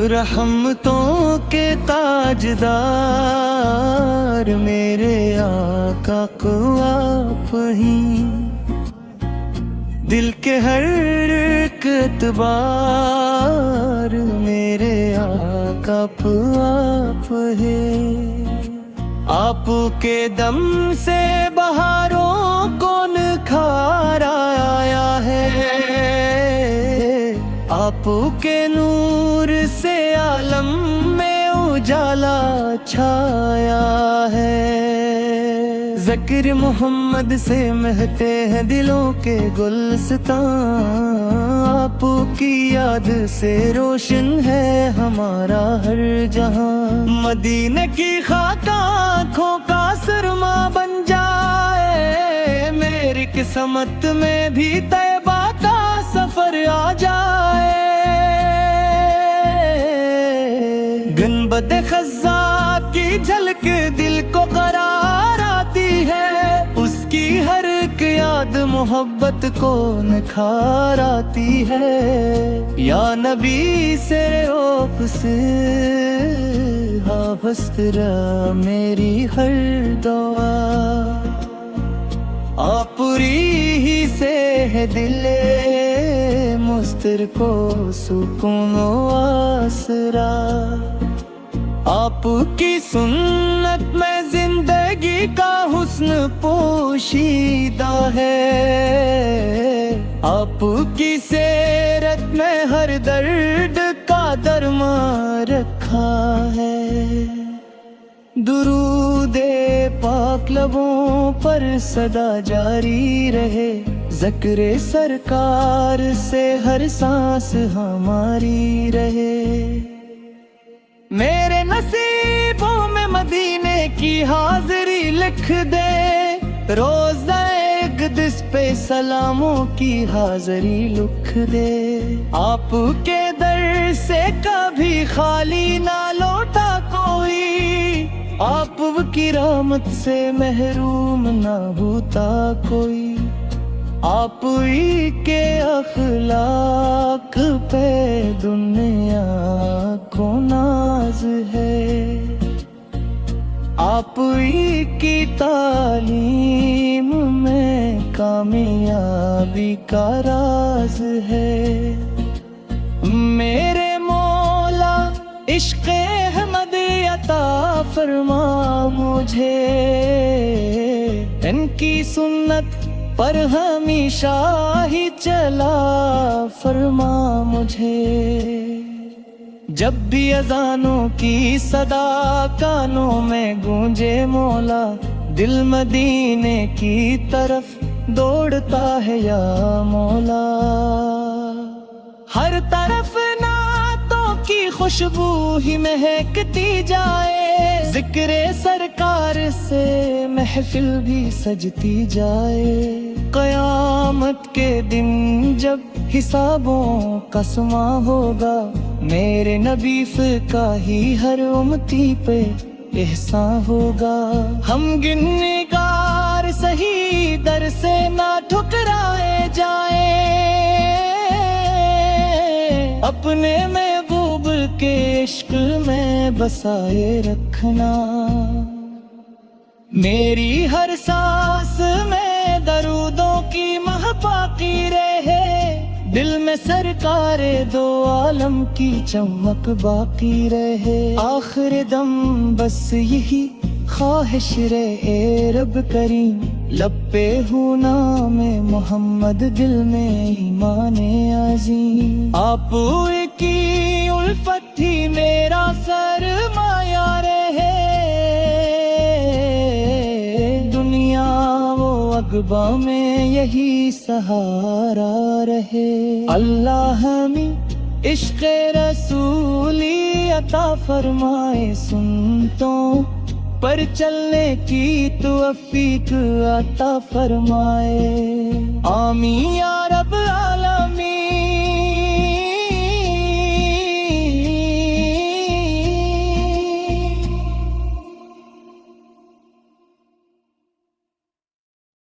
रहमतों के ताजदार मेरे आका को आप ही, दिल के हर एतबार मेरे आका को आप है। आपके दम से बहारों को निखार आया है, आपके नूर से आलम में उजाला छाया है। ज़िक्र मोहम्मद से महते हैं दिलों के गुलस्तां, आपकी याद से रोशन है हमारा हर जहां। मदीने की खाक आँखों का सुरमा बन जाए, मेरी किस्मत में भी तैबा का सफर आ जाए। गुंबद खज़ा की झलक दिल को करार आती है, उसकी हर एक याद मोहब्बत को निखार आती है। या नबी से ओफ से हाबस्तरा मेरी हर दुआ, आपुरी ही से है दिले मुस्तर को सुकून आसरा। आपकी सुन्नत में जिंदगी का हुस्न पोशीदा है, आपकी सेरत में हर दर्द का दरमा रखा है। दुरूदे पाक लबों पर सदा जारी रहे, ज़िक्रे सरकार से हर सांस हमारी रहे। मेरे नसीबों में मदीने की हाजिरी लिख दे, रोज़ा क़ुद्स पे सलामों की हाजिरी लिख दे। आपके दर से कभी खाली ना लौटा कोई, आपकी रहमत से महरूम ना होता कोई। आप ही के अखलाक पे दुनिया को नाज है, आप ही की तालीम में कामयाबी का राज है। मेरे मौला इश्क़ अहमद अता फरमा मुझे, इनकी सुन्नत पर हमेशा ही चला फरमा मुझे। जब भी अज़ानों की सदा कानों में गूंजे मौला, दिल मदीने की तरफ दौड़ता है या मौला। हर तरफ नातों की खुशबू ही महकती जाए, ज़िक्रे सरकार से महफिल भी सजती जाए। क़यामत के दिन जब हिसाबों का समा होगा, मेरे नबी का ही हर उम्मती पे एहसान होगा। हम गिनगार सही दर से ना ठुकराए जाए, अपने महबूब के इश्क में बसाए रखना। मेरी हर सांस में दरूदों की महपाकी रहे, दिल में सरकारे दो आलम की चमक बाकी रहे। आखिर दम बस यही ख्वाहिश रहे रब करीम, लब पे हूँ नाम मोहम्मद दिल में ईमान अज़ीम। आप की उल्फत ही मेरा सरमाया रहे, दुनिया वो अगबा में यही सहारा रहे। अल्लाह हमें इश्क़ रसूली अता फरमाए, सुन्नतों पर चलने की तौफ़ीक़ अता फरमाए। आमीन।